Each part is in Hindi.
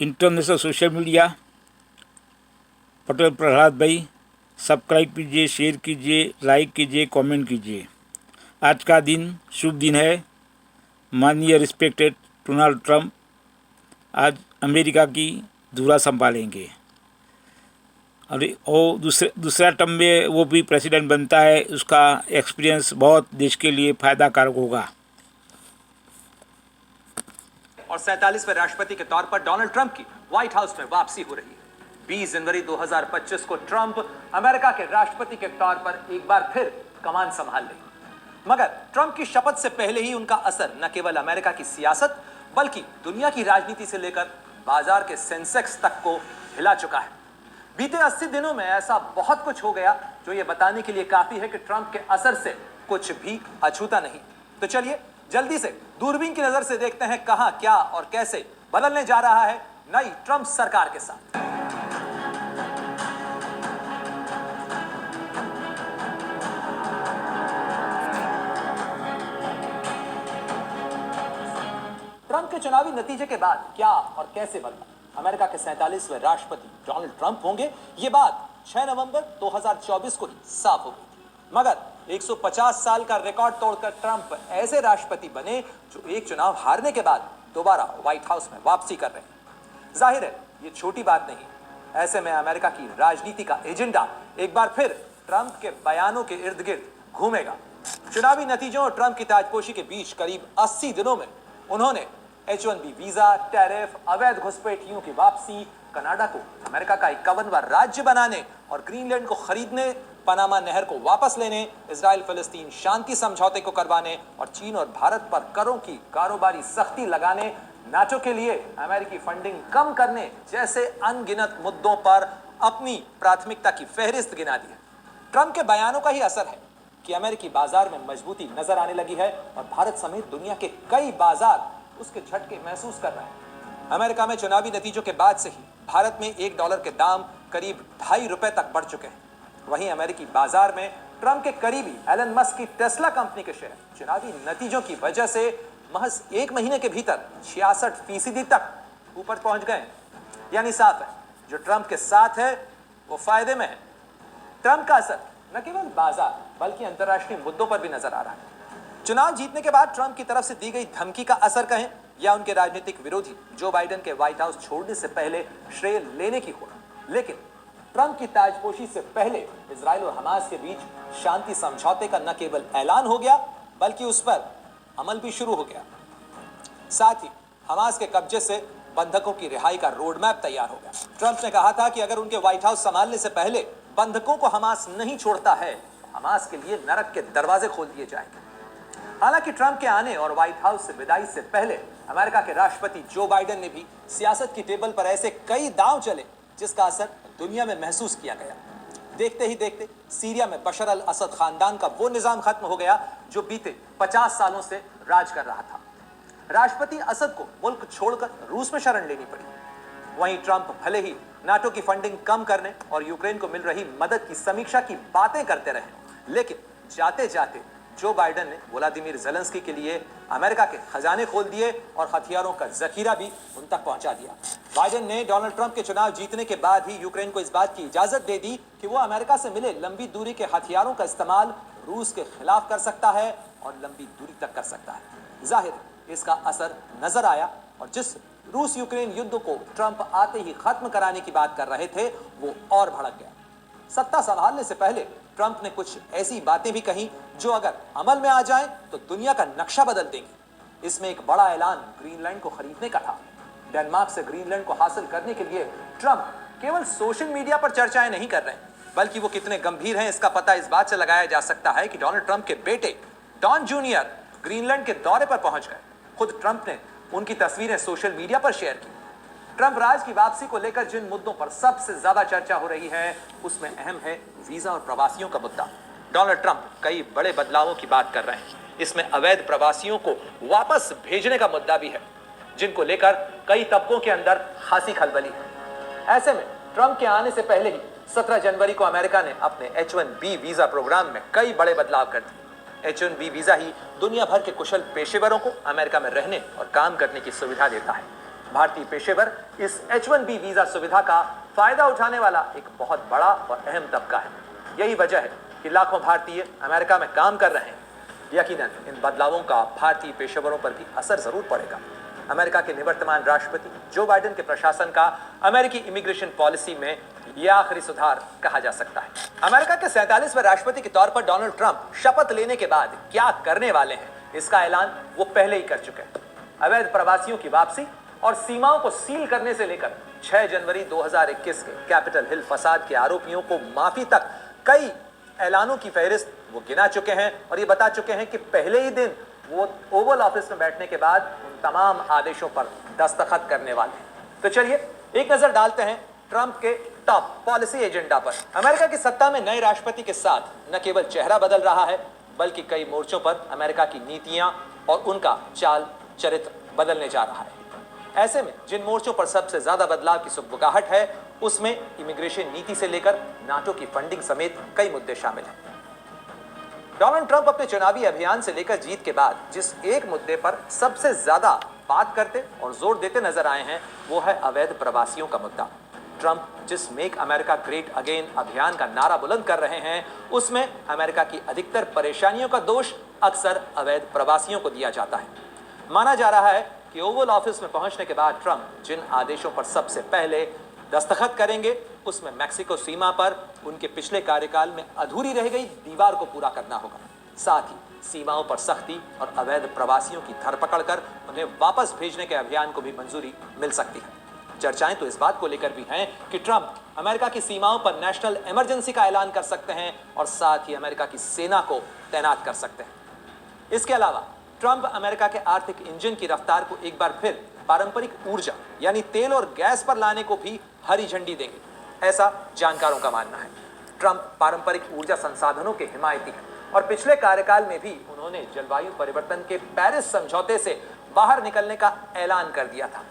International social media Patel Prahlad भाई, सब्सक्राइब कीजिए, शेयर कीजिए, लाइक कीजिए, कमेंट कीजिए। आज का दिन शुभ दिन है। माननीय रिस्पेक्टेड डोनाल्ड ट्रंप आज अमेरिका की धुरा संभालेंगे और वो दूसरा टर्म में वो भी प्रेसिडेंट बनता है। उसका एक्सपीरियंस बहुत देश के लिए फ़ायदा कारक होगा। और 47वें राष्ट्रपति के तौर पर डोनाल्ड ट्रंप की व्हाइट हाउस में वापसी हो रही है। 20 जनवरी 2025 को ट्रंप अमेरिका के राष्ट्रपति के तौर पर एक बार फिर कमान संभाल लेंगे। मगर ट्रंप की शपथ से पहले ही उनका असर न केवल अमेरिका की सियासत बल्कि दुनिया की राजनीति से लेकर बाजार के सेंसेक्स तक को हिला चुका है। बीते 80 दिनों में ऐसा बहुत कुछ हो गया जो ये बताने के लिए काफी है कि ट्रंप के असर से कुछ भी अछूता नहीं। तो चलिए जल्दी से दूरबीन की नजर से देखते हैं कहां, क्या और कैसे बदलने जा रहा है नई ट्रंप सरकार के साथ। ट्रंप के चुनावी नतीजे के बाद क्या और कैसे बदला अमेरिका के 47वें राष्ट्रपति डोनाल्ड ट्रंप होंगे, ये बात 6 नवंबर 2024 को ही साफ हो गई थी। मगर 150 साल का रिकॉर्ड तोड़कर ट्रंप ऐसे राष्ट्रपति बने जो एक चुनाव हारने के बाद दोबारा व्हाइट हाउस में वापसी कर रहे हैं। जाहिर है ये छोटी बात नहीं। ऐसे में अमेरिका की राजनीति का एजेंडा एक बार फिर ट्रंप के बयानों के इर्द गिर्द घूमेगा। चुनावी नतीजों और ट्रंप की ताजपोशी के बीच करीब 80 दिनों में उन्होंने H-1B वीजा, टैरिफ, अवैध घुसपैठियों की वापसी, कनाडा को अमेरिका का 51वां राज्य बनाने और ग्रीनलैंड को खरीदने, पनामा नहर को वापस लेने, इजराइल फिलिस्तीन शांति समझौते को करवाने और चीन और भारत पर करों की कारोबारी सख्ती लगाने, नाटो के लिए अमेरिकी फंडिंग कम करने जैसे अनगिनत मुद्दों पर अपनी प्राथमिकता की फहरिस्त गिना दी है। ट्रंप के बयानों का ही असर है कि अमेरिकी बाजार में मजबूती नजर आने लगी है और भारत समेत दुनिया के कई बाजार उसके झटके महसूस कर रहे हैं। अमेरिका में चुनावी नतीजों के बाद से ही भारत में $1 के दाम करीब ₹2.5 तक बढ़ चुके हैं। वहीं अमेरिकी बाजार में ट्रंप के करीबी एलन मस्क की टेस्ला कंपनी के शेयर चुनावी नतीजों की वजह से महज 1 महीने के भीतर 66% तक ऊपर पहुंच गए। यानी साफ है जो ट्रंप के साथ है वो फायदे में है। ट्रंप का असर न केवल बाजार बल्कि अंतर्राष्ट्रीय मुद्दों पर भी नजर आ रहा है। चुनाव जीतने के बाद ट्रंप की तरफ से दी गई धमकी का असर कहें या उनके राजनीतिक विरोधी जो बाइडेन के व्हाइट हाउस छोड़ने से पहले श्रेय लेने की होड़, लेकिन ट्रंप की ताजपोशी से पहले इजराइल और हमास के बीच शांति समझौते का न केवल ऐलान हो गया बल्कि उस पर अमल भी शुरू हो गया। साथ ही हमास के कब्जे से बंधकों की रिहाई का रोड मैप तैयार हो गया। ट्रंप ने कहा था कि अगर उनके व्हाइट हाउस संभालने से पहले बंधकों को हमास नहीं छोड़ता है तो हमास के लिए नरक के दरवाजे खोल दिए जाएंगे। हालांकि ट्रंप के आने और व्हाइट हाउस से विदाई से पहले अमेरिका के राष्ट्रपति जो बाइडेन ने भी सियासत की टेबल पर ऐसे कई दांव चले जिसका असर दुनिया में महसूस किया गया। देखते ही देखते सीरिया में बशर अल असद खानदान का वो निजाम खत्म हो गया जो बीते 50 सालों से राज कर रहा था। राष्ट्रपति असद को मुल्क छोड़कर रूस में शरण लेनी पड़ी। वहीं ट्रंप भले ही नाटो की फंडिंग कम करने और यूक्रेन को मिल रही मदद की समीक्षा की बातें करते रहे, लेकिन जाते जाते जो बाइडेन ने व्लादिमीर ज़ेलेंस्की के लिए अमेरिका के खजाने खोल दिए और हथियारों का जखीरा भी उन तक पहुंचा दिया। बाइडेन ने डोनाल्ड ट्रंप के चुनाव जीतने के बाद ही यूक्रेन को इस बात की इजाजत दे दी कि वो अमेरिका से मिले लंबी दूरी के हथियारों का इस्तेमाल रूस के खिलाफ कर सकता है और लंबी दूरी तक कर सकता है। जाहिर इसका असर नजर आया और जिस रूस यूक्रेन युद्ध को ट्रंप आते ही खत्म कराने की बात कर रहे थे वो और भड़क गया। सत्ता संभालने से पहले ट्रंप ने कुछ ऐसी बातें भी कही जो अगर अमल में आ जाएं तो दुनिया का नक्शा बदल देंगी। इसमें एक बड़ा ऐलान ग्रीनलैंड को खरीदने का था। डेनमार्क से ग्रीनलैंड को हासिल करने के लिए ट्रंप केवल सोशल मीडिया पर चर्चाएं नहीं कर रहे हैं बल्कि वो कितने गंभीर हैं इसका पता इस बात से लगाया जा सकता है कि डोनाल्ड ट्रंप के बेटे डॉन जूनियर ग्रीनलैंड के दौरे पर पहुंच गए। खुद ट्रंप ने उनकी तस्वीरें सोशल मीडिया पर शेयर की। ट्रंप राज की वापसी को लेकर जिन मुद्दों पर सबसे ज्यादा चर्चा हो रही है उसमें अहम है वीजा और प्रवासियों का मुद्दा। डोनाल्ड ट्रंप कई बड़े बदलावों की बात कर रहे हैं। इसमें अवैध प्रवासियों को वापस भेजने का मुद्दा भी है जिनको लेकर कई तबकों के अंदर खासी खलबली है। ऐसे में ट्रंप के आने से पहले ही 17 जनवरी को अमेरिका ने अपने H-1B वीजा प्रोग्राम में कई बड़े बदलाव कर दिए। H-1B वीजा ही दुनिया भर के कुशल पेशेवरों को अमेरिका में रहने और काम करने की सुविधा देता है। भारतीय पेशेवर इस H1B वीजा सुविधा का फायदा उठाने वाला एक बहुत बड़ा और अहम तबका है। यही वजह है कि लाखों भारतीय अमेरिका में काम कर रहे हैं। यकीनन इन बदलावों का भारतीय पेशेवरों पर भी असर जरूर पड़ेगा। अमेरिका के निवर्तमान राष्ट्रपति जो बाइडेन के प्रशासन का अमेरिकी इमिग्रेशन पॉलिसी में यह आखिरी सुधार कहा जा सकता है। अमेरिका के 47वें राष्ट्रपति के तौर पर डोनाल्ड ट्रंप शपथ लेने के बाद क्या करने वाले हैं, इसका ऐलान वो पहले ही कर चुके हैं। अवैध प्रवासियों की वापसी और सीमाओं को सील करने से लेकर 6 जनवरी 2021 के कैपिटल हिल फसाद के आरोपियों को माफी तक कई ऐलानों की फहरिस्त वो गिना चुके हैं और ये बता चुके हैं कि पहले ही दिन वो ओवल ऑफिस में बैठने के बाद उन तमाम आदेशों पर दस्तखत करने वाले हैं। तो चलिए एक नजर डालते हैं ट्रंप के टॉप पॉलिसी एजेंडा पर। अमेरिका की सत्ता में नए राष्ट्रपति के साथ न केवल चेहरा बदल रहा है, बल्कि कई मोर्चों पर अमेरिका की नीतियां और उनका चाल चरित्र बदलने जा रहा है। ऐसे में जिन मोर्चों पर सबसे ज्यादा बदलाव की सुगबुगाहट है, उसमें इमिग्रेशन नीति से लेकर नाटो की फंडिंग समेत कई मुद्दे शामिल हैं। डोनाल्ड ट्रंप अपने चुनावी अभियान से लेकर जीत के बाद जिस एक मुद्दे पर सबसे ज्यादा बात करते और जोर देते नजर आए हैं, वो है अवैध प्रवासियों का मुद्दा। ट्रंप जिस मेक अमेरिका ग्रेट अगेन अभियान का नारा बुलंद कर रहे हैं, उसमें अमेरिका की अधिकतर परेशानियों का दोष अक्सर अवैध प्रवासियों को दिया जाता है। माना जा रहा है कि ओवल ऑफिस में पहुंचने के बाद ट्रंप जिन आदेशों पर सबसे पहले दस्तखत करेंगे, उसमें मैक्सिको सीमा पर उनके पिछले कार्यकाल में अधूरी रह गई दीवार को पूरा करना होगा। साथ ही सीमाओं पर सख्ती और अवैध प्रवासियों की धरपकड़ कर उन्हें वापस भेजने के अभियान को भी मंजूरी मिल सकती है। चर्चाएं तो इस बात को लेकर भी हैं कि ट्रंप अमेरिका की सीमाओं पर नेशनल इमरजेंसी का ऐलान कर सकते हैं और साथ ही अमेरिका की सेना को तैनात कर सकते हैं। इसके अलावा ट्रंप अमेरिका के आर्थिक इंजन की रफ्तार को एक बार फिर पारंपरिक ऊर्जा यानी तेल और गैस पर लाने को भी हरी झंडी देंगे, ऐसा जानकारों का मानना है। ट्रंप पारंपरिक ऊर्जा संसाधनों के हिमायती हैं और पिछले कार्यकाल में भी उन्होंने जलवायु परिवर्तन के पेरिस समझौते से बाहर निकलने का ऐलान कर दिया था।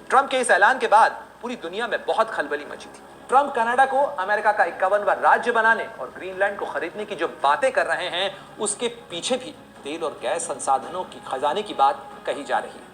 ट्रंप के इस ऐलान के बाद पूरी दुनिया में बहुत खलबली मची थी। ट्रंप कनाडा को अमेरिका का 51वां राज्य बनाने और ग्रीनलैंड को खरीदने की जो बातें कर रहे हैं, उसके पीछे भी तेल और गैस संसाधनों की खजाने की बात कही जा रही है।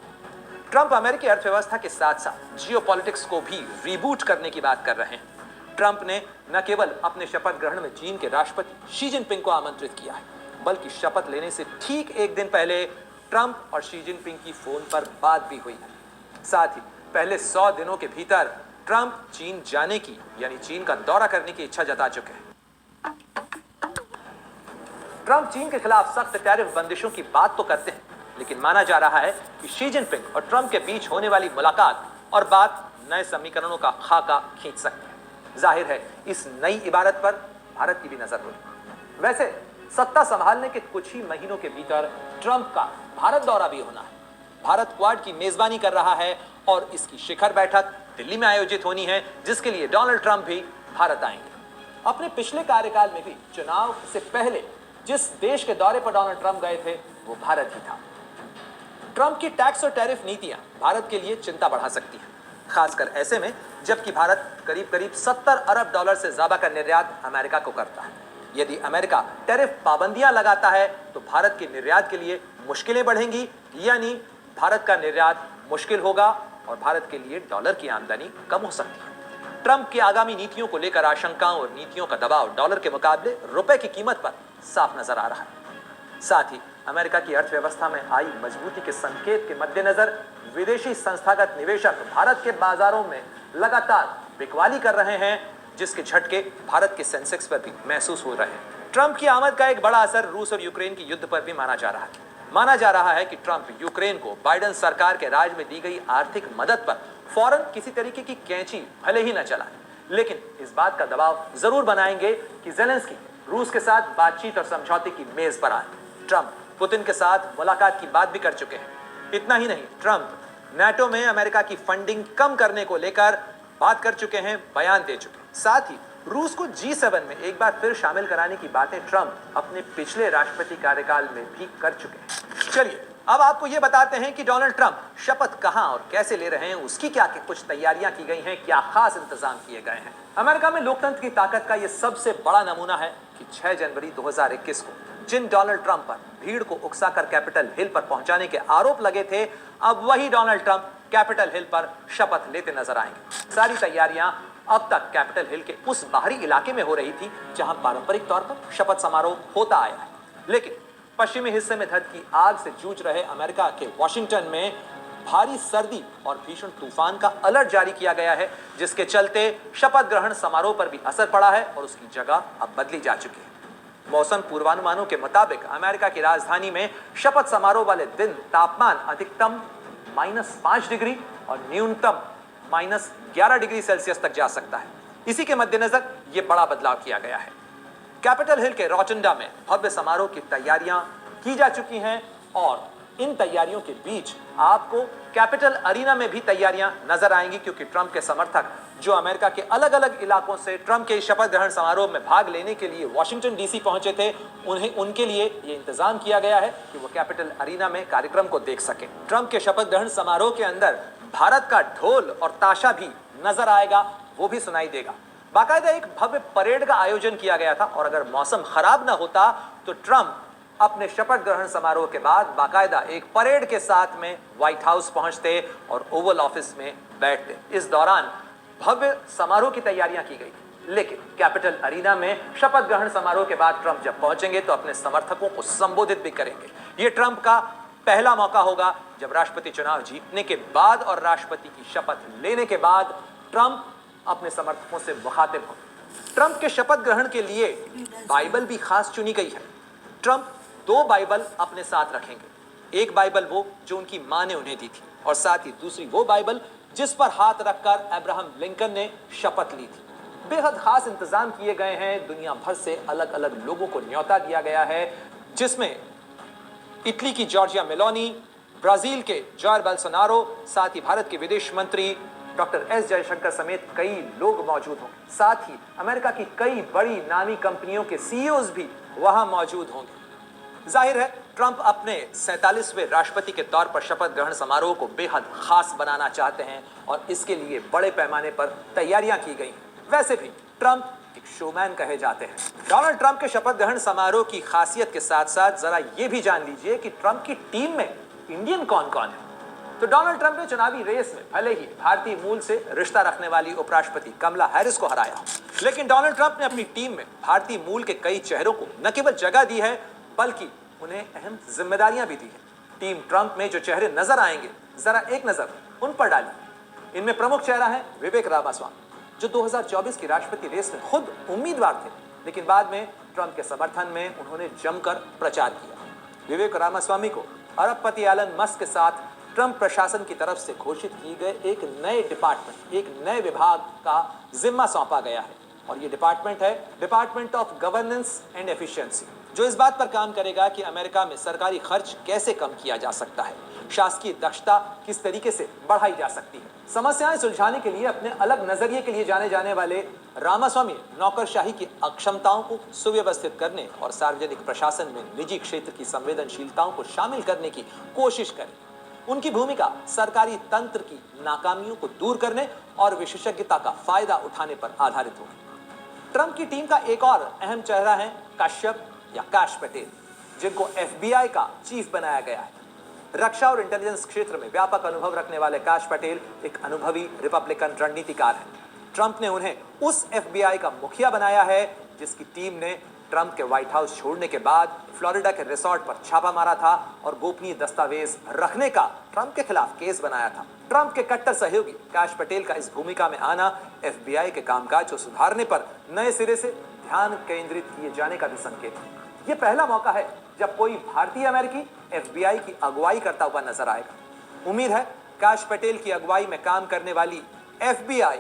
ट्रंप अमेरिकी अर्थव्यवस्था के साथ साथ जियोपॉलिटिक्स को भी रीबूट करने की बात कर रहे हैं। ट्रंप ने न केवल अपने शपथ ग्रहण में चीन के राष्ट्रपति शी जिनपिंग को आमंत्रित किया है, बल्कि शपथ लेने से ठीक एक दिन पहले ट्रंप और शी जिनपिंग की फोन पर बात भी हुई है। साथ ही पहले 100 दिनों के भीतर ट्रंप चीन जाने की यानी चीन का दौरा करने की इच्छा जता चुके हैं। ट्रंप चीन के खिलाफ सख्त टैरिफ बंदिशों की बात तो करते हैं, लेकिन माना जा रहा है कि शी जिनपिंग और ट्रंप के बीच होने वाली मुलाकात और बात नए समीकरणों का खाका खींच सकती है। जाहिर है इस नई इबारत पर भारत की भी नजर होगी। वैसे सत्ता संभालने के कुछ ही महीनों के भीतर ट्रंप का भारत दौरा भी होना है। भारत क्वाड की मेजबानी कर रहा है और इसकी शिखर बैठक दिल्ली में आयोजित होनी है, जिसके लिए डोनाल्ड ट्रंप भी भारत आएंगे। अपने पिछले कार्यकाल में भी चुनाव से पहले जिस देश के दौरे पर डोनाल्ड ट्रंप गए थे, वो भारत ही था। ट्रंप की टैक्स और टैरिफ नीतियां भारत के लिए चिंता बढ़ा सकती हैं, खासकर ऐसे में जबकि भारत करीब 70 अरब डॉलर से ज्यादा का निर्यात अमेरिका को करता है। यदि अमेरिका टैरिफ पाबंदियां लगाता है तो भारत के निर्यात के लिए मुश्किलें बढ़ेंगी, यानी भारत का निर्यात मुश्किल होगा और भारत के लिए डॉलर की आमदनी कम हो सकती है। ट्रंप की आगामी नीतियों को लेकर आशंकाओं और नीतियों का दबाव डॉलर के मुकाबले रुपए की कीमत पर साफ नजर आ रहा है। साथ ही अमेरिका की अर्थव्यवस्था में आई मजबूती के संकेत के मद्देनजर विदेशी संस्थागत निवेशक भारत के बाजारों में लगातार बिकवाली कर रहे हैं, जिसके झटके भारत के सेंसेक्स पर भी महसूस हो रहे हैं। ट्रंप की आमद का एक बड़ा असर रूस और यूक्रेन की युद्ध पर भी माना जा रहा है। माना जा रहा है कि ट्रंप यूक्रेन को बाइडेन सरकार के राज में दी गई आर्थिक मदद पर फौरन किसी तरीके की कैंची भले ही न चलाएं, लेकिन इस बात का दबाव जरूर बनाएंगे कि जेलेंस्की रूस के साथ बातचीत और समझौते की मेज पर आए। ट्रंप पुतिन के साथ मुलाकात की बात भी कर चुके हैं। इतना ही नहीं, ट्रंप नाटो में अमेरिका की फंडिंग कम करने को लेकर बात कर चुके हैं, बयान दे चुके हैं। साथ ही रूस को G7 में एक बार फिर शामिल कराने की बातें ट्रंप अपने पिछले राष्ट्रपति कार्यकाल में भी कर चुके हैं। चलिए अब आपको यह बताते हैं कि डोनाल्ड ट्रंप शपथ कहां और कैसे ले रहे हैं, उसकी क्या कुछ तैयारियां की गई हैं, क्या खास इंतजाम किए गए हैं। अमेरिका में लोकतंत्र की ताकत का यह सबसे बड़ा नमूना है कि 6 जनवरी 2021 को जिन डोनाल्ड ट्रंप पर भीड़ को उकसाकर कैपिटल हिल पर पहुंचाने के आरोप लगे थे, अब वही डोनाल्ड ट्रंप कैपिटल हिल पर शपथ लेते नजर आएंगे। सारी तैयारियां अब तक कैपिटल हिल के उस बाहरी इलाके में हो रही थी जहां पारंपरिक तौर पर शपथ समारोह होता आया है, लेकिन पश्चिमी हिस्से में धरती की आग से जूझ रहे अमेरिका के वॉशिंगटन में भारी सर्दी और भीषण तूफान का अलर्ट जारी किया गया है, जिसके चलते शपथ ग्रहण समारोह पर भी असर पड़ा है और उसकी जगह अब बदली जा चुकी है। मौसम पूर्वानुमानों के मुताबिक अमेरिका की राजधानी में शपथ समारोह वाले दिन तापमान अधिकतम -5 डिग्री और न्यूनतम -11 डिग्री सेल्सियस तक जा सकता है। इसी के मद्देनजर यह बड़ा बदलाव किया गया है। कैपिटल हिल के रोटंडा में भव्य समारोह की तैयारियां की जा चुकी हैं और इन तैयारियों के बीच आपको कैपिटल अरीना में भी तैयारियां नजर आएंगी, क्योंकि ट्रंप के समर्थक जो अमेरिका के अलग अलग इलाकों से ट्रंप के शपथ ग्रहण समारोह में भाग लेने के लिए वॉशिंगटन डीसी पहुंचे थे, उनके लिए यह इंतजाम किया गया है कि वो कैपिटल अरीना में कार्यक्रम को देख सके। ट्रंप के शपथ ग्रहण समारोह के अंदर भारत का ढोल और ताशा भी नजर आएगा, वो भी सुनाई देगा। बाकायदा एक भव्य परेड का आयोजन किया गया था और अगर मौसम खराब ना होता तो ट्रंप अपने शपथ ग्रहण समारोह के बाद बाकायदा एक परेड के साथ में व्हाइट हाउस पहुंचते और ओवल ऑफिस में बैठते। इस दौरान भव्य समारोह की तैयारियां की गई, लेकिन कैपिटल अरीना में शपथ ग्रहण समारोह के बाद ट्रंप जब पहुंचेंगे तो अपने समर्थकों को संबोधित भी करेंगे। यह ट्रंप का पहला मौका होगा जब राष्ट्रपति चुनाव जीतने के बाद और राष्ट्रपति की शपथ लेने के बाद ट्रंप अपने समर्थकों से मुखातिब होंगे। ट्रंप के शपथ ग्रहण के लिए बाइबल भी खास चुनी गई है। ट्रंप 2 बाइबल अपने साथ रखेंगे। एक बाइबल वो जो उनकी मां ने उन्हें दी थी और साथ ही दूसरी वो बाइबल जिस पर हाथ रखकर अब्राहम लिंकन ने शपथ ली थी। बेहद खास इंतजाम किए गए हैं। दुनिया भर से अलग अलग लोगों को न्योता दिया गया है, जिसमें इटली की जॉर्जिया मेलोनी, ब्राजील के जायर बोल्सोनारो, साथ ही भारत के विदेश मंत्री डॉक्टर एस जयशंकर समेत कई लोग मौजूद होंगे। साथ ही अमेरिका की कई बड़ी नामी कंपनियों के सीईओज भी वहां मौजूद होंगे। जाहिर है ट्रंप अपने 47वें राष्ट्रपति के तौर पर शपथ ग्रहण समारोह को बेहद खास बनाना चाहते हैं और इसके लिए बड़े पैमाने पर तैयारियां की गई हैं। वैसे भी ट्रंप एक शोमैन कहे जाते हैं। डोनाल्ड ट्रंप के शपथ ग्रहण समारोह की खासियत के साथ साथ जरा ये भी जान लीजिए कि ट्रंप की टीम में इंडियन कौन कौन है। तो डोनाल्ड ट्रंप ने चुनावी रेस में भले ही भारतीय मूल से रिश्ता रखने वाली उपराष्ट्रपति कमला हैरिस को हराया, लेकिन डोनाल्ड ट्रंप ने अपनी टीम में भारतीय मूल के कई चेहरों को न केवल जगह दी है बल्कि उन्हें अहम जिम्मेदारियां भी दी है। टीम ट्रंप में जो चेहरे नजर आएंगे, जरा एक नजर उन पर डालिए। इनमें प्रमुख चेहरा है विवेक रामास्वामी, जो 2024 की राष्ट्रपति रेस में खुद उम्मीदवार थे, लेकिन बाद में ट्रंप के समर्थन में उन्होंने जमकर प्रचार किया। विवेक रामास्वामी को अरबपति एलन मस्क के साथ ट्रंप प्रशासन की तरफ से घोषित किए गए एक नए डिपार्टमेंट, एक नए विभाग का जिम्मा सौंपा गया है और ये डिपार्टमेंट है department of governance and efficiency, जो इस बात पर काम करेगा कि अमेरिका में सरकारी खर्च कैसे कम किया जा सकता है, शासकीय दक्षता किस तरीके से बढ़ाई जा सकती है। समस्याएं सुलझाने के लिए अपने अलग नजरिए के लिए जाने जाने वाले रामास्वामी नौकरशाही की अक्षमताओं को सुव्यवस्थित करने और सार्वजनिक प्रशासन में निजी क्षेत्र की संवेदनशीलताओं को शामिल करने की कोशिश करें। उनकी भूमिका सरकारी तंत्र की नाकामियों को दूर करने और विशेषज्ञता का फायदा उठाने पर आधारित होगी। ट्रंप की टीम का एक और अहम चेहरा है कश्यप या काश पटेल, जिनको एफबीआई का चीफ बनाया गया है। रक्षा और इंटेलिजेंस क्षेत्र में व्यापक अनुभव रखने वाले काश पटेल एक अनुभवी रिपब्लिकन रणनीतिकार हैं। ट्रंप ने उन्हें उस एफबीआई का मुखिया बनाया है जिसकी टीम ने ट्रंप के व्हाइट हाउस छोड़ने के बाद फ्लोरिडा के रिसोर्ट पर छापा मारा था और गोपनीय दस्तावेज रखने का ट्रंप के खिलाफ केस बनाया था। ट्रंप के कट्टर सहयोगी काश पटेल का इस भूमिका में आना एफबीआई के कामकाज को सुधारने पर नए सिरे से ध्यान केंद्रित किए जाने का भी संकेत है। यह पहला मौका है जब कोई भारतीय अमेरिकी एफबीआई की अगुवाई करता हुआ नजर आएगा। उम्मीद है काश पटेल की अगुवाई में काम करने वाली एफबीआई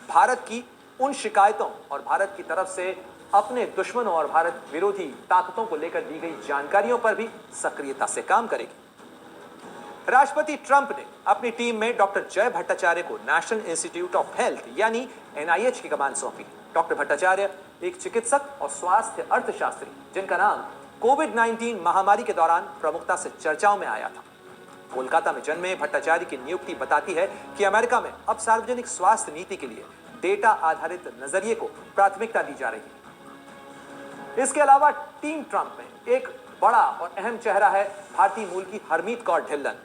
भारत की उन शिकायतों और भारत की तरफ से अपने दुश्मनों और भारत विरोधी ताकतों को लेकर दी गई जानकारियों पर भी सक्रियता से काम करेगी। राष्ट्रपति ट्रंप ने अपनी टीम में डॉक्टर जय भट्टाचार्य को नेशनल इंस्टीट्यूट ऑफ हेल्थ यानी एनआईएच की कमान सौंपी। डॉक्टर भट्टाचार्य एक चिकित्सक और स्वास्थ्य अर्थशास्त्री जिनका नाम कोविड-19 महामारी के दौरान प्रमुखता से चर्चाओं में आया था। कोलकाता में जन्मे भट्टाचार्य की नियुक्ति बताती है कि अमेरिका में अब सार्वजनिक स्वास्थ्य नीति के लिए डेटा आधारित नजरिए को प्राथमिकता दी जा रही है। इसके अलावा टीम ट्रंप में एक बड़ा और अहम चेहरा है भारतीय मूल की हरमीत कौर ढिल्लन।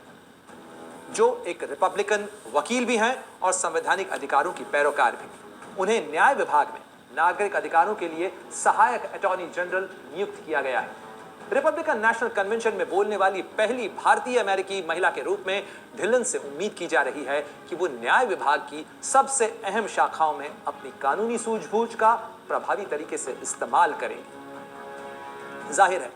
जो एक रिपब्लिकन वकील भी हैं और संवैधानिक अधिकारों की पैरोकार भी। उन्हें न्याय विभाग में नागरिक अधिकारों के लिए सहायक अटॉर्नी जनरल नियुक्त किया गया है। रिपब्लिकन नेशनल कन्वेंशन में बोलने वाली पहली भारतीय अमेरिकी महिला के रूप में ढिल्लन से उम्मीद की जा रही है कि वो न्याय विभाग की सबसे अहम शाखाओं में अपनी कानूनी सूझबूझ का प्रभावी तरीके से इस्तेमाल करेंगी। जाहिर है,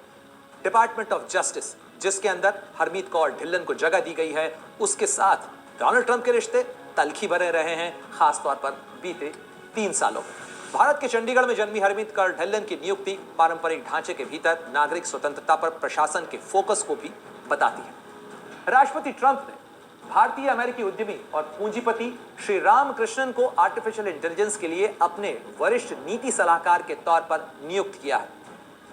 डिपार्टमेंट ऑफ जस्टिस, जिसके अंदर हरमीत कौर ढिल्लन को जगह दी गई है, उसके साथ डोनाल्ड ट्रंप के रिश्ते तल्खी भरे रहे हैं, खासतौर पर बीते 3 सालों में। भारत के चंडीगढ़ में जन्मी हरमीत कौर ढिल्लन की नियुक्ति पारंपरिक ढांचे के भीतर नागरिक स्वतंत्रता पर प्रशासन के फोकस को भी बताती है। राष्ट्रपति ट्रंप ने भारतीय अमेरिकी उद्यमी और पूंजीपति श्री रामकृष्णन को आर्टिफिशियल इंटेलिजेंस के लिए अपने वरिष्ठ नीति सलाहकार के तौर पर नियुक्त किया है।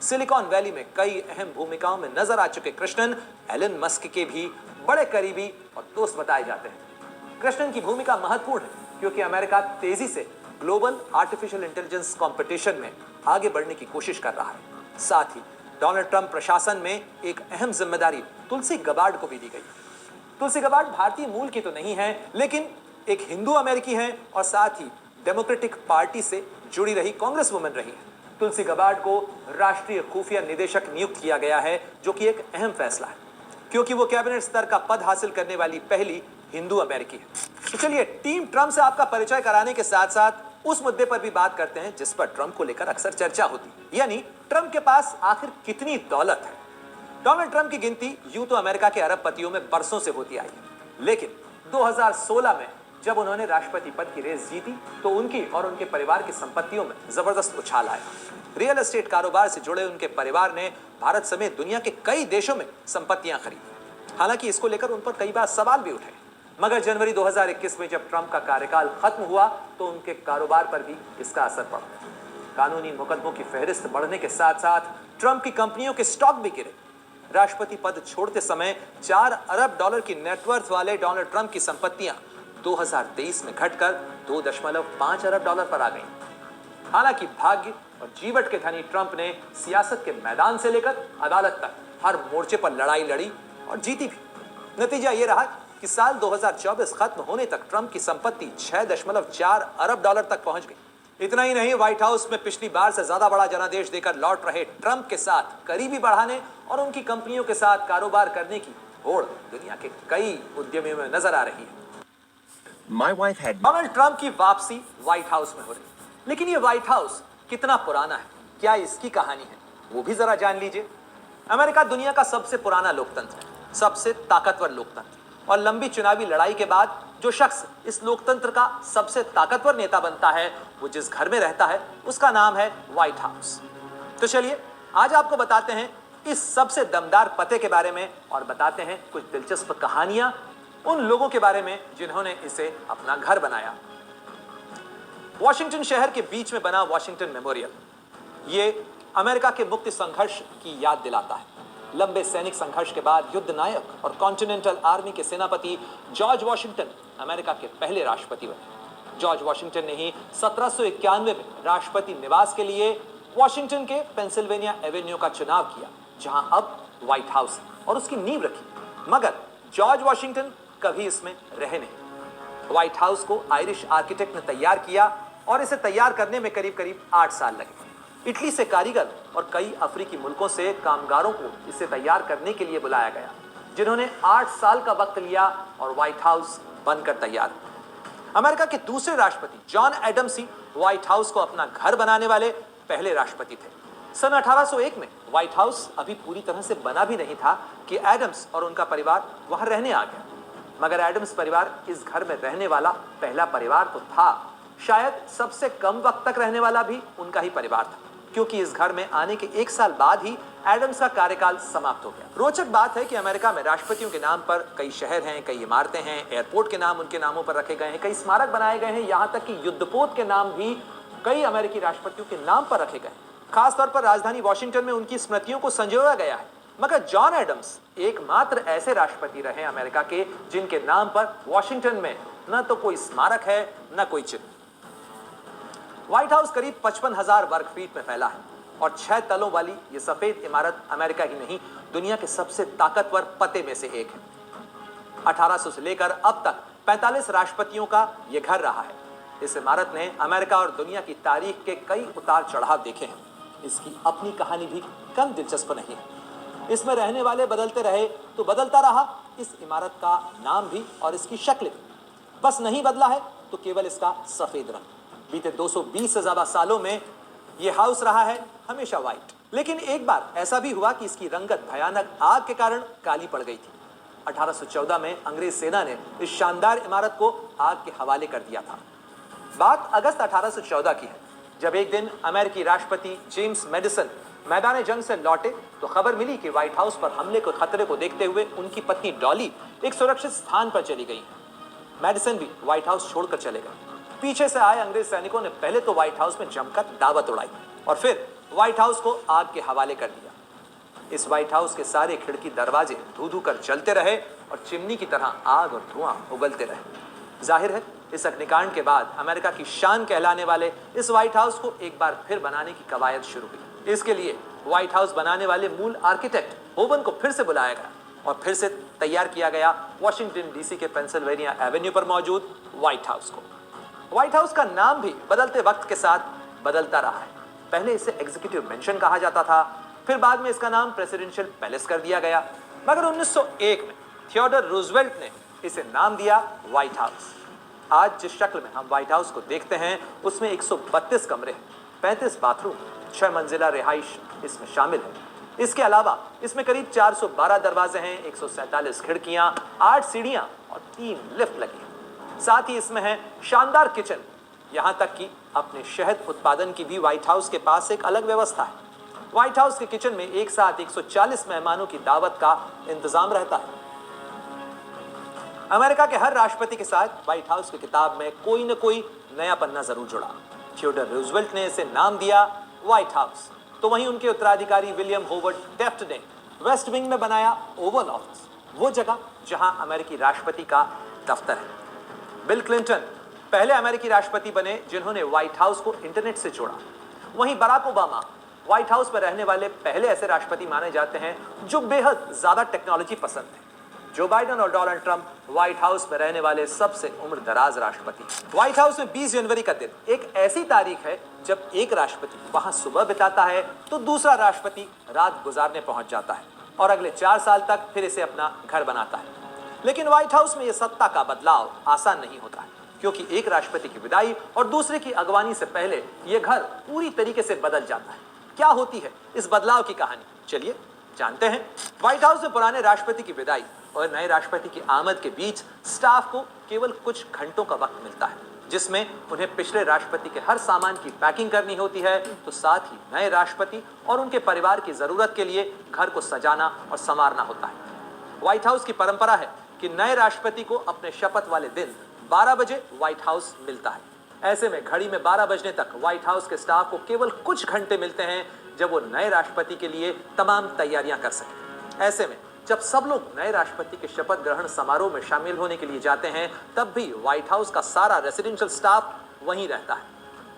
सिलिकॉन वैली में कई अहम भूमिकाओं में नजर आ चुके कृष्णन एलन मस्क के भी बड़े करीबी और दोस्त बताए जाते हैं। कृष्णन की भूमिका महत्वपूर्ण है क्योंकि अमेरिका तेजी से ग्लोबल आर्टिफिशियल इंटेलिजेंस कंपटीशन में आगे बढ़ने की कोशिश कर रहा है। साथ ही डोनाल्ड ट्रंप प्रशासन में एक अहम जिम्मेदारी तुलसी गबार्ड को भी दी गई। तुलसी गबार्ड भारतीय मूल की तो नहीं है, लेकिन एक हिंदू अमेरिकी हैं और साथ ही डेमोक्रेटिक पार्टी से जुड़ी रही कांग्रेस वुमन रही है। तुलसी गबार्ड को राष्ट्रीय खुफिया निदेशक नियुक्त किया गया है, जो कि एक अहम फैसला है क्योंकि वो कैबिनेट स्तर का पद हासिल करने वाली पहली हिंदू अमेरिकी है। तो चलिए, टीम ट्रंप से आपका परिचय कराने के साथ साथ उस मुद्दे पर भी बात करते हैं जिस पर ट्रंप को लेकर अक्सर चर्चा होती है, यानी ट्रंप के पास आखिर कितनी दौलत है। डोनाल्ड ट्रंप की गिनती यूं तो अमेरिका के अरबपतियों में बरसों से होती आई है, लेकिन 2016 में जब उन्होंने राष्ट्रपति पद की रेस जीती तो उनकी और उनके परिवार की संपत्तियों में जबरदस्त उछाल आया। रियल एस्टेट कारोबार से जुड़े उनके परिवार ने भारत समेत दुनिया के कई देशों में संपत्तियां खरीदी। हालांकि इसको लेकर उन पर कई बार सवाल भी उठे, मगर जनवरी 2021 में जब ट्रंप का कार्यकाल खत्म हुआ तो उनके कारोबार पर भी इसका असर पड़ा। कानूनी मुकदमों की फहरिस्त बढ़ने के साथ साथ ट्रंप की कंपनियों के स्टॉक भी गिरे। राष्ट्रपति पद छोड़ते समय $4 अरब की नेटवर्थ वाले डोनाल्ड ट्रंप की संपत्तियां 2023 में घटकर $2.5 अरब पर आ गई। हालांकि भाग्य और जीवट के धनी ट्रंप ने सियासत के मैदान से लेकर अदालत तक हर मोर्चे पर लड़ाई लड़ी और जीती भी। नतीजा यह रहा कि साल 2024 खत्म होने तक ट्रंप की संपत्ति $6.4 अरब तक पहुंच गई। इतना ही नहीं, व्हाइट हाउस में पिछली बार से ज्यादा बड़ा जनादेश देकर लौट रहे ट्रंप के साथ करीबी बढ़ाने और उनकी कंपनियों के साथ कारोबार करने की होड़ दुनिया के कई उद्यमियों में नजर आ रही है। डोनाल्ड ट्रंप की वापसी व्हाइट हाउस में हो रही, लेकिन ये व्हाइट हाउस कितना पुराना है, क्या इसकी कहानी है, वो भी जरा जान लीजिए। अमेरिका दुनिया का सबसे पुराना लोकतंत्र है, सबसे ताकतवर लोकतंत्र, और लंबी चुनावी लड़ाई के बाद जो शख्स इस लोकतंत्र का सबसे ताकतवर नेता बनता है, वो जिस घर में रहता है उसका नाम है व्हाइट हाउस। तो चलिए, आज आपको बताते हैं इस सबसे दमदार पते के बारे में और बताते हैं कुछ दिलचस्प कहानियां उन लोगों के बारे में जिन्होंने इसे अपना घर बनाया। वॉशिंगटन शहर के बीच में बना वॉशिंगटन मेमोरियल, ये अमेरिका के मुक्ति संघर्ष की याद दिलाता है। लंबे सैनिक संघर्ष के बाद युद्ध नायक और कॉन्टिनेंटल आर्मी के सेनापति जॉर्ज वॉशिंगटन अमेरिका के पहले राष्ट्रपति बने। जॉर्ज वॉशिंगटन ने ही 1791 में राष्ट्रपति निवास के लिए वॉशिंगटन के पेंसिल्वेनिया एवेन्यू का चुनाव किया, जहां अब व्हाइट हाउस है, और उसकी नींव रखी। मगर जॉर्ज वॉशिंगटन कभी इसमें रहे नहीं। व्हाइट हाउस को आयरिश आर्किटेक्ट ने तैयार किया और इसे तैयार करने में करीब करीब 8 साल लगे। इटली से कारीगर और कई अफ्रीकी मुल्कों से कामगारों को इसे तैयार करने के लिए बुलाया गया, जिन्होंने 8 साल का वक्त लिया और व्हाइट हाउस बनकर तैयार। अमेरिका के दूसरे राष्ट्रपति जॉन एडम्स ही व्हाइट हाउस को अपना घर बनाने वाले पहले राष्ट्रपति थे। सन 1801 में व्हाइट हाउस अभी पूरी तरह से बना भी नहीं था कि एडम्स और उनका परिवार वहां रहने आ गया। मगर एडम्स परिवार इस घर में रहने वाला पहला परिवार तो था, शायद सबसे कम वक्त तक रहने वाला भी उनका ही परिवार था, क्योंकि इस घर में आने के 1 साल बाद ही एडम्स का कार्यकाल समाप्त हो गया। रोचक बात है कि अमेरिका में राष्ट्रपतियों के नाम पर कई शहर हैं, कई इमारतें हैं, एयरपोर्ट के नाम उनके नामों पर रखे गए हैं, कई स्मारक बनाए गए हैं, यहाँ तक कि युद्धपोत के नाम भी कई अमेरिकी राष्ट्रपतियों के नाम पर रखे गए। खासतौर पर राजधानी वॉशिंगटन में उनकी स्मृतियों को संजोया गया है। मगर जॉन एडम्स एकमात्र ऐसे राष्ट्रपति रहे अमेरिका के जिनके नाम पर वॉशिंगटन में न तो कोई स्मारक है न कोई चिन्ह। व्हाइट हाउस करीब 55,000 वर्ग फीट में फैला है और 6 तलों वाली यह सफेद इमारत अमेरिका ही नहीं, दुनिया के सबसे ताकतवर पते में से एक है। 1800 से लेकर अब तक 45 राष्ट्रपतियों का यह घर रहा है। इस इमारत ने अमेरिका और दुनिया की तारीख के कई उतार चढ़ाव देखे हैं। इसकी अपनी कहानी भी कम दिलचस्प नहीं है। इसमें रहने वाले बदलते रहे तो बदलता रहा इस इमारत का नाम भी और इसकी शक्ल भी। बस नहीं बदला है तो केवल इसका सफेद रंग। बीते 220 से ज्यादा सालों में यह हाउस रहा है हमेशा व्हाइट। लेकिन एक बार ऐसा भी हुआ कि इसकी रंगत भयानक आग के कारण काली पड़ गई थी। 1814 में अंग्रेज सेना ने इस शानदार इमारत को आग के हवाले कर दिया था। बात अगस्त 1814 की है, जब एक दिन अमेरिकी राष्ट्रपति जेम्स मैडिसन मैदान जंग से लौटे तो खबर मिली कि व्हाइट हाउस पर हमले के खतरे को देखते हुए उनकी पत्नी डॉली एक सुरक्षित स्थान पर चली गई। मैडिसन भी व्हाइट हाउस छोड़कर चले गए। पीछे से आए अंग्रेज सैनिकों ने पहले तो व्हाइट हाउस में जमकर दावत उड़ाई और फिर व्हाइट हाउस को आग के हवाले कर दिया। इस व्हाइट हाउस के सारे खिड़की दरवाजे धू धू कर जलते रहे और चिमनी की तरह आग और धुआं उगलते रहे। जाहिर है इस अग्निकांड के बाद अमेरिका की शान कहलाने वाले इस व्हाइट हाउस को एक बार फिर बनाने की कवायद शुरू हुई। इसके लिए व्हाइट हाउस बनाने वाले मूल आर्किटेक्ट होवन को फिर से बुलाया गया और फिर से तैयार किया गया वॉशिंगटन डीसी के पेंसिल्वेनिया एवेन्यू पर मौजूद व्हाइट हाउस को। व्हाइट हाउस का नाम भी बदलते वक्त के साथ बदलता रहा है। पहले इसे एग्जीक्यूटिव मेंशन कहा जाता था, फिर बाद में इसका नाम प्रेसिडेंशियल पैलेस कर दिया गया, मगर 1901 में थियोडर रूजवेल्ट ने इसे नाम दिया व्हाइट हाउस। आज जिस शक्ल में हम व्हाइट हाउस को देखते हैं उसमें 132 कमरे हैं, 35 बाथरूम, 6 मंजिला रिहाइश इसमें शामिल है। इसके अलावा इसमें करीब 412 दरवाजे हैं, 147 खिड़कियां, 8 सीढ़ियां और 3 लिफ्ट लगी हैं। साथ ही इसमें है शानदार किचन, यहां तक कि अपने शहद उत्पादन की भी व्हाइट हाउस के पास एक अलग व्यवस्था है। व्हाइट हाउस के किचन में एक साथ 140 मेहमानों की दावत का इंतजाम रहता है। अमेरिका के हर राष्ट्रपति के साथ व्हाइट हाउस की किताब में कोई न कोई नया पन्ना जरूर जुड़ा। थियोडर रूजवेल्ट ने इसे नाम दिया व्हाइट हाउस, तो वहीं उनके उत्तराधिकारी विलियम होवर्ड टेफ्ट ने वेस्ट विंग में बनाया ओवल ऑफिस, वो जगह जहां अमेरिकी राष्ट्रपति का दफ्तर है। बिल क्लिंटन पहले अमेरिकी राष्ट्रपति बने जिन्होंने व्हाइट हाउस को इंटरनेट से जोड़ा। वहीं बराक ओबामा व्हाइट हाउस पर रहने वाले पहले ऐसे राष्ट्रपति माने जाते हैं जो बेहद ज्यादा टेक्नोलॉजी पसंद है। जो बाइडेन और डोनाल्ड ट्रंप व्हाइट हाउस में रहने वाले सबसे उम्र दराज राष्ट्रपति। व्हाइट हाउस में 20 जनवरी का दिन एक ऐसी तारीख है जब एक राष्ट्रपति वहां सुबह बिताता है तो दूसरा राष्ट्रपति रात गुजारने पहुंच जाता है और अगले 4 साल तक फिर इसे अपना घर बनाता है। लेकिन व्हाइट हाउस में यह सत्ता का बदलाव आसान नहीं होता है, क्योंकि एक राष्ट्रपति की विदाई और दूसरे की अगवानी से पहले यह घर पूरी तरीके से बदल जाता है। क्या होती है इस बदलाव की कहानी, चलिए जानते हैं। व्हाइट हाउस में पुराने राष्ट्रपति की विदाई और नए राष्ट्रपति की आमद के बीच स्टाफ को केवल कुछ घंटों का वक्त मिलता है, जिसमें उन्हें पिछले राष्ट्रपति के हर सामान की पैकिंग करनी होती है, तो साथ ही नए राष्ट्रपति और उनके परिवार की जरूरत के लिए घर को सजाना और संवारना होता है। व्हाइट हाउस की परंपरा है कि नए राष्ट्रपति को अपने शपथ वाले दिन 12 बजे व्हाइट हाउस मिलता है। ऐसे में घड़ी में 12 बजने तक व्हाइट हाउस के स्टाफ को केवल कुछ घंटे मिलते हैं जब वो नए राष्ट्रपति के लिए तमाम तैयारियां कर सकें। ऐसे में जब सब लोग नए राष्ट्रपति के शपथ ग्रहण समारोह में शामिल होने के लिए जाते हैं, तब भी व्हाइट हाउस का सारा रेसिडेंशियल स्टाफ वहीं रहता है।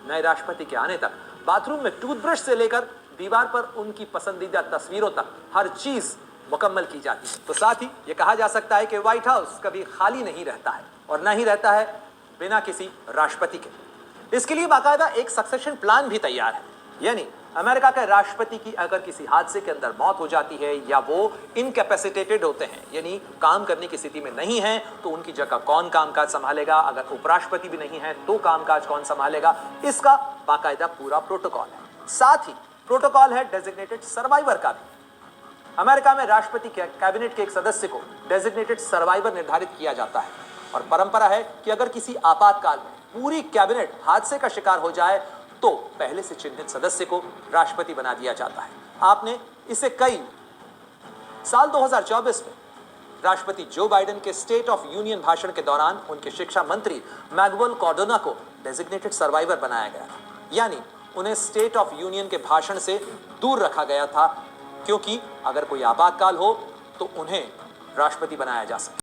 नए राष्ट्रपति के आने तक बाथरूम में टूथब्रश से लेकर दीवार पर उनकी पसंदीदा तस्वीरों तक हर चीज मुकम्मल की जाती है। तो साथ ही ये कहा जा सकता है कि व्हाइट हाउस कभी खाली नहीं रहता है और न ही रहता है बिना किसी राष्ट्रपति के। इसके लिए बाकायदा एक सक्सेशन प्लान भी तैयार है, यानी अमेरिका के राष्ट्रपति की अगर किसी हादसे के अंदर मौत हो जाती है या वो इनकैपेसिटेटेड होते हैं, यानी काम करने की स्थिति में नहीं है, तो उनकी जगह कौन कामकाज संभालेगा। अगर उपराष्ट्रपति भी नहीं है तो कामकाज कौन संभालेगा, इसका बाकायदा पूरा प्रोटोकॉल है। साथ ही प्रोटोकॉल है डेजिग्नेटेड सर्वाइवर का भी। अमेरिका में राष्ट्रपति के कैबिनेट के एक सदस्य को डेजिग्नेटेड सर्वाइवर निर्धारित किया जाता है और परंपरा है कि अगर किसी आपातकाल में पूरी कैबिनेट हादसे का शिकार हो जाए तो पहले से चिन्हित सदस्य को राष्ट्रपति बना दिया जाता है। आपने इसे कई साल 2024 में राष्ट्रपति जो बाइडेन के स्टेट ऑफ यूनियन भाषण के दौरान उनके शिक्षा मंत्री मैगवेल कॉर्डोना को डेजिग्नेटेड सर्वाइवर बनाया गया था, यानी उन्हें स्टेट ऑफ यूनियन के भाषण से दूर रखा गया था, क्योंकि अगर कोई आपातकाल हो तो उन्हें राष्ट्रपति बनाया जा सकता है।